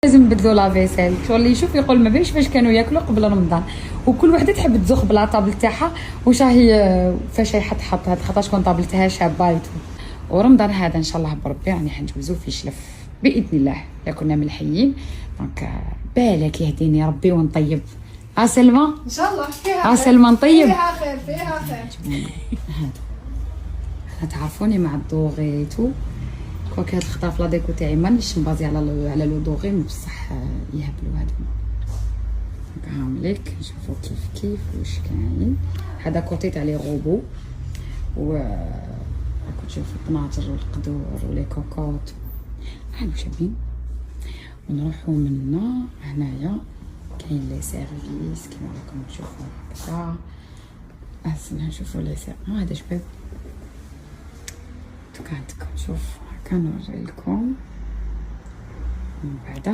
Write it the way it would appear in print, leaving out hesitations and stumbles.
لازم نبدلوا لا فيسيل. شغل اللي يشوف يقول ما باليش فاش كانوا ياكلوا قبل رمضان، وكل وحده تحب تزوق بلا طابل تاعها واش راهي فاش يحط هاد خاطر شكون طابلتها شابه. ورمضان هذا ان شاء الله بربي راني حنجوزو في شلف باذن الله لا كنا ملحيين. دونك بالك يهديني ربي ونطيب. سلمى ان شاء الله فيها سلمى نطيب فيها خير فيها خير. هذا تعرفوني مع الدوغيتو كوك هاد الخطاف لا ديكو تاعي مانيش نبازي على لو دوغي بصح يهبلوا هادو. هامليك نشوفو كيف واش كاين. هذا كوتي تاع لي غوبو و راكم تشوفوا الطناجر والقدور ولي كوكوط هادو شابين. ونروحو منا هنايا كاين لي سيرفيس كيما راكم تشوفوا هكذا. استنى نشوفوا لي هذا شباب عندكم شوف هكا نوريلكم من بعد